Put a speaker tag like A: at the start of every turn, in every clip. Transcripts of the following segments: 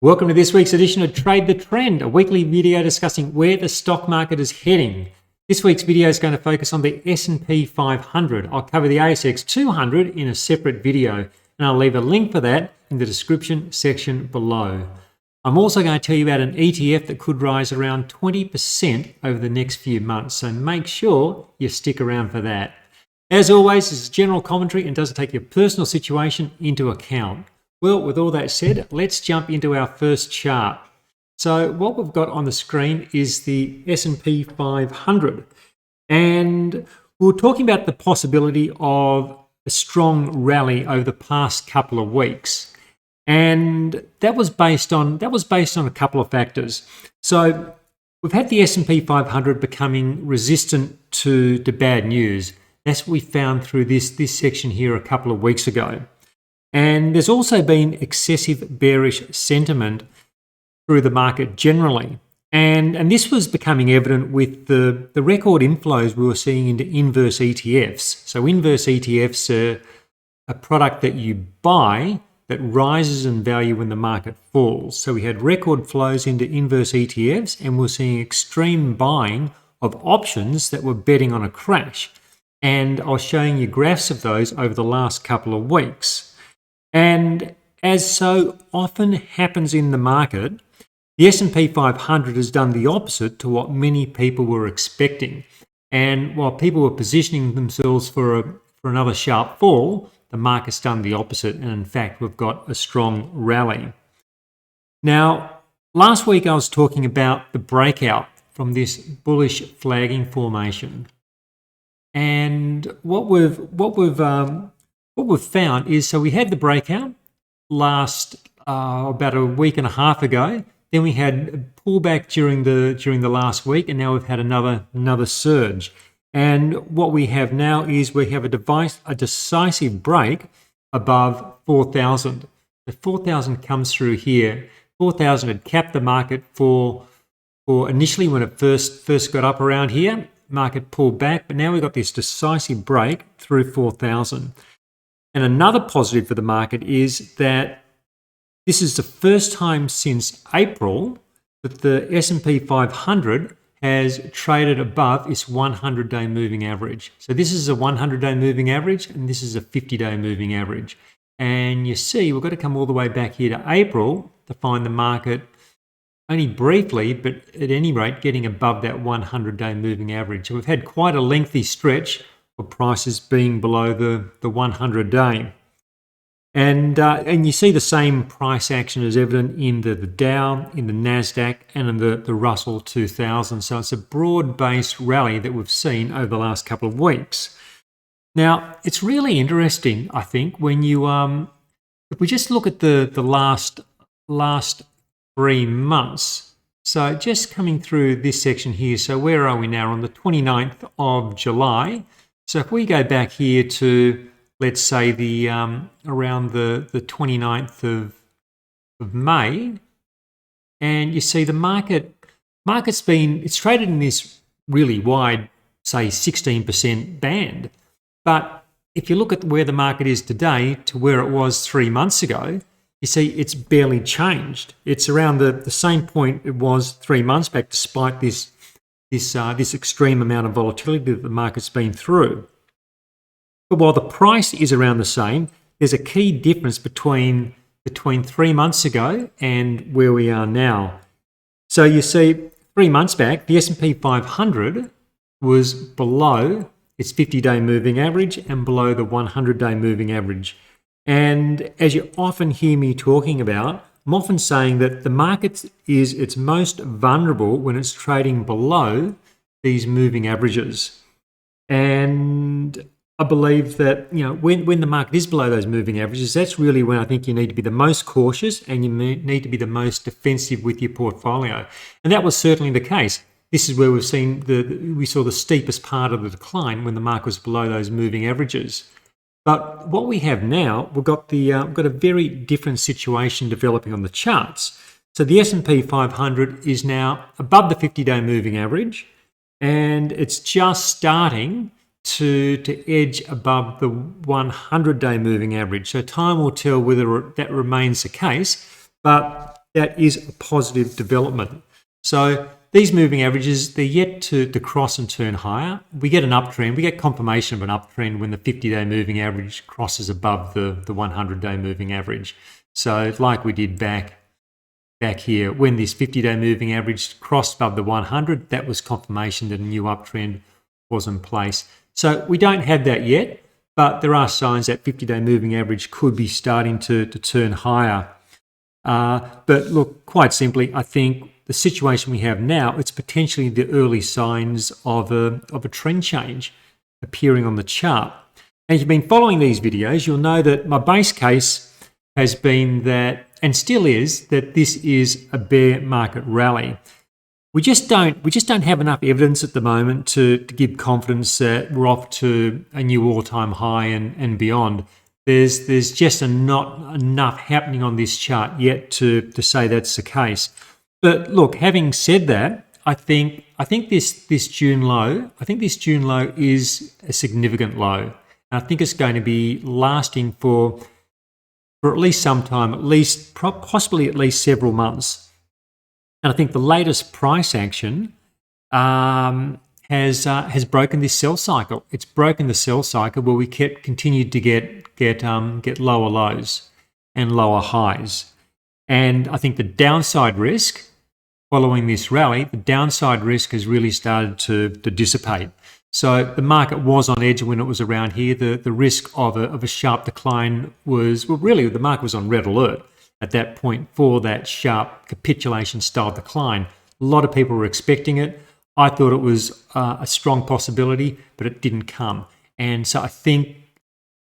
A: Welcome to this week's edition of Trade the Trend, a weekly video discussing where the stock market is heading. This week's video is going to focus on the SP 500. I'll cover the ASX 200 in a separate video, and I'll leave a link for that in the description section below. I'm also going to tell you about an ETF that could rise around 20% over the next few months, so make sure you stick around for that. As always, this is general commentary and doesn't take your personal situation into account. Well, with all that said, let's jump into our first chart. So what we've got on the screen is the SP 500. And we were talking about the possibility of a strong rally over the past couple of weeks. And that was based on a couple of factors. So we've had the SP 500 becoming resistant to bad news. That's what we found through this section here a couple of weeks ago. And there's also been excessive bearish sentiment through the market generally. And this was becoming evident with the record inflows we were seeing into inverse ETFs. So inverse ETFs are a product that you buy that rises in value when the market falls. So we had record flows into inverse ETFs, and we're seeing extreme buying of options that were betting on a crash. And I was showing you graphs of those over the last couple of weeks. And as so often happens in the market, the S&P 500 has done the opposite to what many people were expecting. And while people were positioning themselves for another sharp fall, the market's done the opposite. And in fact, we've got a strong rally. Now, last week I was talking about the breakout from this bullish flagging formation. And what we've found is, so we had the breakout about a week and a half ago. Then we had a pullback during the last week, and now we've had another surge. And what we have now is we have a decisive break above 4,000. The 4,000 comes through here. 4,000 had capped the market for initially when it first got up around here. Market pulled back, but now we've got this decisive break through 4,000. And another positive for the market is that this is the first time since April that the S&P 500 has traded above its 100-day moving average. So this is a 100-day moving average, and this is a 50-day moving average. And you see, we've got to come all the way back here to April to find the market only briefly, but at any rate, getting above that 100-day moving average. So we've had quite a lengthy stretch of prices being below the 100-day. And you see the same price action is evident in the Dow, in the NASDAQ, and in the Russell 2000. So it's a broad-based rally that we've seen over the last couple of weeks. Now, it's really interesting, I think, when you if we just look at the last 3 months. So just coming through this section here, so where are we now? On the 29th of July. So if we go back here to, let's say, around the 29th of May, and you see the market's traded in this really wide, say, 16% band. But if you look at where the market is today to where it was 3 months ago, you see it's barely changed. It's around the same point it was 3 months back, despite this extreme amount of volatility that the market's been through. But while the price is around the same, there's a key difference between 3 months ago and where we are now. So you see, 3 months back, the S&P 500 was below its 50-day moving average and below the 100-day moving average. And as you often hear me talking about, I'm often saying that the market is its most vulnerable when it's trading below these moving averages. And I believe that, when the market is below those moving averages, that's really when I think you need to be the most cautious and you need to be the most defensive with your portfolio. And that was certainly the case. This is where we saw the steepest part of the decline when the market was below those moving averages. But what we have now, we've got a very different situation developing on the charts. So the S&P 500 is now above the 50-day moving average, and it's just starting to edge above the 100-day moving average. So time will tell whether that remains the case. But that is a positive development. So these moving averages, they're yet to cross and turn higher. We get an uptrend, we get confirmation of an uptrend when the 50-day moving average crosses above the 100-day moving average. So like we did back here, when this 50-day moving average crossed above the 100, that was confirmation that a new uptrend was in place. So we don't have that yet, but there are signs that 50-day moving average could be starting to turn higher. But look, quite simply, I think the situation we have now, it's potentially the early signs of a trend change appearing on the chart. And if you've been following these videos, you'll know that my base case has been that, and still is, that this is a bear market rally. We just don't have enough evidence at the moment to give confidence that we're off to a new all-time high and beyond. There's just not enough happening on this chart yet to say that's the case. But look, having said that, I think this June low, is a significant low. And I think it's going to be lasting for at least some time, possibly at least several months. And I think the latest price action has broken this sell cycle. It's broken the sell cycle where we continued to get lower lows and lower highs. And I think the downside risk following this rally, the downside risk has really started to dissipate. So the market was on edge when it was around here. The risk of a sharp decline was, well, really the market was on red alert at that point for that sharp capitulation style decline. A lot of people were expecting it. I thought it was a strong possibility, but it didn't come. And so I think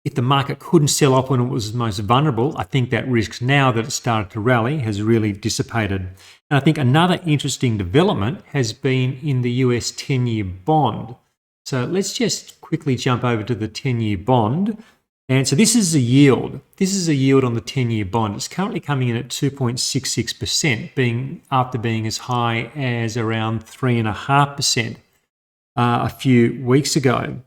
A: if the market couldn't sell off when it was most vulnerable, I think that risk now that it started to rally has really dissipated. And I think another interesting development has been in the US 10-year bond. So let's just quickly jump over to the 10-year bond. And so this is a yield. This is a yield on the 10-year bond. It's currently coming in at 2.66%, after being as high as around 3.5% a few weeks ago.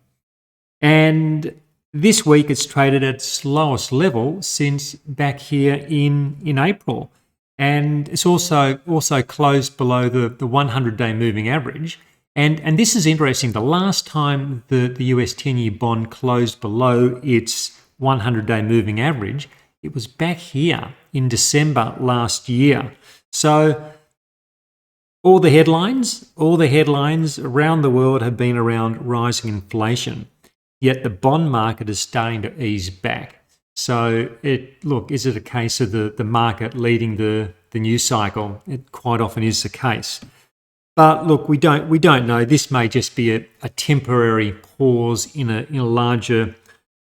A: And this week it's traded at its lowest level since back here in April. And it's also closed below the 100-day moving average. And this is interesting. The last time the US 10-year bond closed below its 100-day moving average, it was back here in December last year. So all the headlines around the world have been around rising inflation, yet the bond market is starting to ease back. So is it a case of the market leading the news cycle? It quite often is the case. But look, we don't know. This may just be a temporary pause in a larger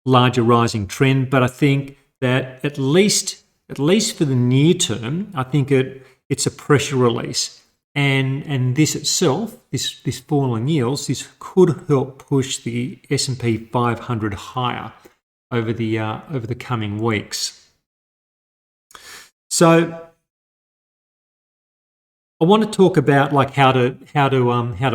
A: rising trend. But I think that at least for the near term, I think it's a pressure release. And this itself, this fall in yields, this could help push the SP500 higher over the coming weeks. So I want to talk about like how to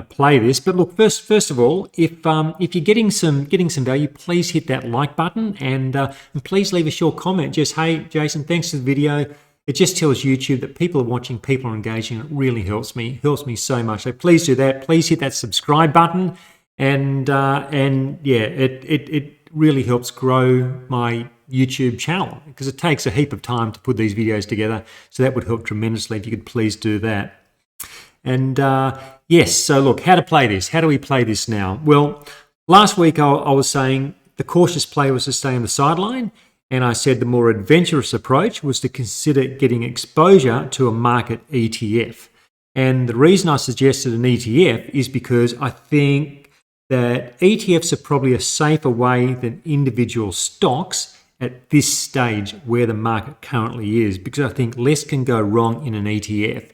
A: play this. But look, first of all, if you're getting some value, please hit that like button and please leave a short comment. Just, hey, Jason, thanks for the video. It just tells YouTube that people are watching, people are engaging. It really helps me so much. So please do that. Please hit that subscribe button, and yeah, it really helps grow my YouTube channel because it takes a heap of time to put these videos together. So that would help tremendously if you could please do that. And yes, so look, how to play this. How do we play this now? Well, last week I was saying the cautious play was to stay on the sideline. And I said the more adventurous approach was to consider getting exposure to a market ETF. And the reason I suggested an ETF is because I think that ETFs are probably a safer way than individual stocks at this stage where the market currently is, because I think less can go wrong in an ETF.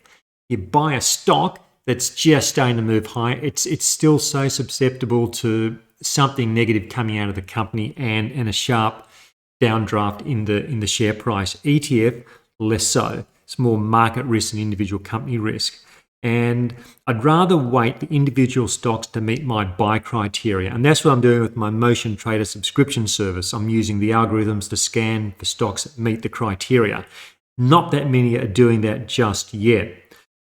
A: You buy a stock that's just starting to move higher, it's still so susceptible to something negative coming out of the company and a sharp downdraft in the share price. ETF, less so. It's more market risk than individual company risk. And I'd rather wait the individual stocks to meet my buy criteria. And that's what I'm doing with my Motion Trader subscription service. I'm using the algorithms to scan for stocks that meet the criteria. Not that many are doing that just yet.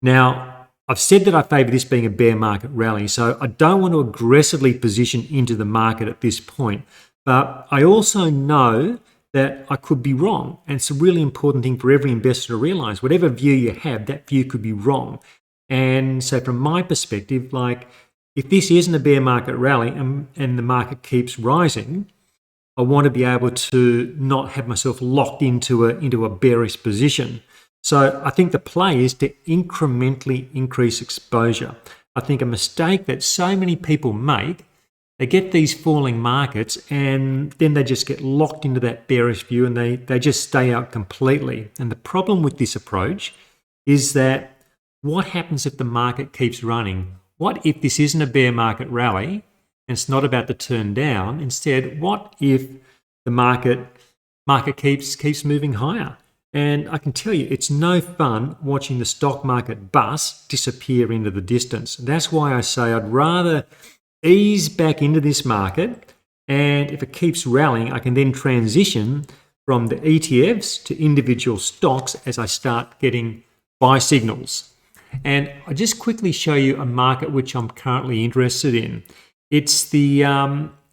A: Now, I've said that I favour this being a bear market rally, so I don't want to aggressively position into the market at this point. But I also know that I could be wrong. And it's a really important thing for every investor to realise. Whatever view you have, that view could be wrong. And so from my perspective, like, if this isn't a bear market rally and the market keeps rising, I want to be able to not have myself locked into a bearish position. So I think the play is to incrementally increase exposure. I think a mistake that so many people make, they get these falling markets and then they just get locked into that bearish view and they just stay out completely. And the problem with this approach is that what happens if the market keeps running? What if this isn't a bear market rally and it's not about to turn down? Instead, what if the market keeps moving higher? And I can tell you, it's no fun watching the stock market bus disappear into the distance. That's why I say I'd rather ease back into this market, and if it keeps rallying, I can then transition from the ETFs to individual stocks as I start getting buy signals. And I'll just quickly show you a market which I'm currently interested in. It's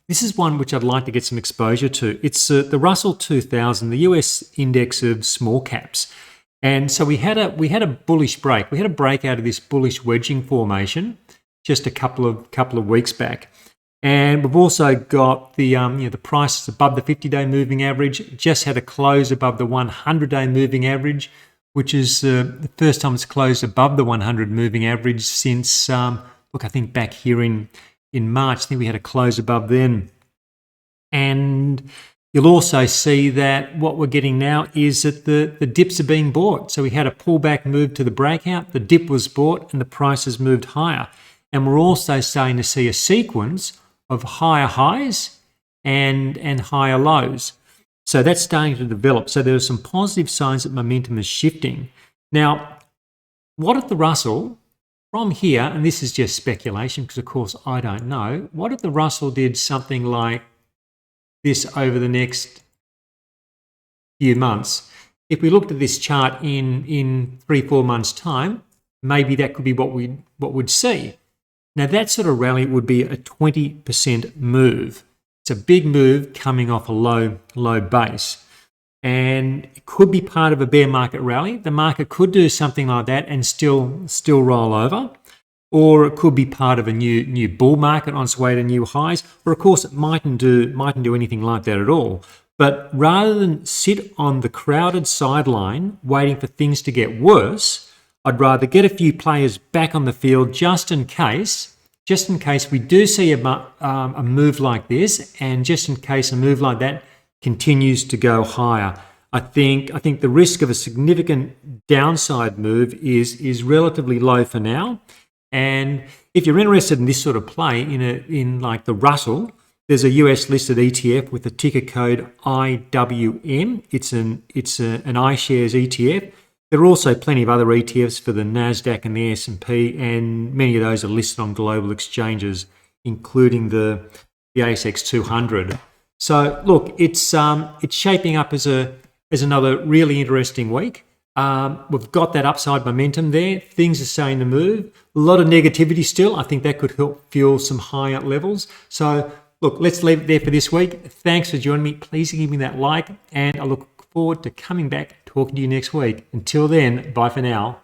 A: this is one which I'd like to get some exposure to. It's the Russell 2000, the US index of small caps. And so we had a bullish break. We had a break out of this bullish wedging formation just a couple of weeks back. And we've also got the the prices above the 50-day moving average. Just had a close above the 100-day moving average, which is the first time it's closed above the 100 moving average since, I think back here in March. I think we had a close above then. And you'll also see that what we're getting now is that the dips are being bought. So we had a pullback move to the breakout, the dip was bought, and the prices moved higher. And we're also starting to see a sequence of higher highs and higher lows. So that's starting to develop. So there are some positive signs that momentum is shifting. Now, what if the Russell from here, and this is just speculation because of course I don't know, what if the Russell did something like this over the next few months? If we looked at this chart in 3-4 months' time, maybe that could be what we'd see. Now that sort of rally would be a 20% move. It's a big move coming off a low base. And it could be part of a bear market rally. The market could do something like that and still roll over. Or it could be part of a new bull market on its way to new highs. Or of course it mightn't do anything like that at all. But rather than sit on the crowded sideline waiting for things to get worse, I'd rather get a few players back on the field just in case we do see a move like this, and just in case a move like that continues to go higher. I think the risk of a significant downside move is relatively low for now. And if you're interested in this sort of play in like the Russell, there's a US listed ETF with the ticker code IWM. It's an iShares ETF. There are also plenty of other ETFs for the NASDAQ and the S&P, and many of those are listed on global exchanges, including the ASX 200. So look, it's shaping up as another really interesting week. We've got that upside momentum there. Things are starting to move. A lot of negativity still. I think that could help fuel some higher levels. So look, let's leave it there for this week. Thanks for joining me. Please give me that like, and I look forward to coming back, talking to you next week. Until then, bye for now.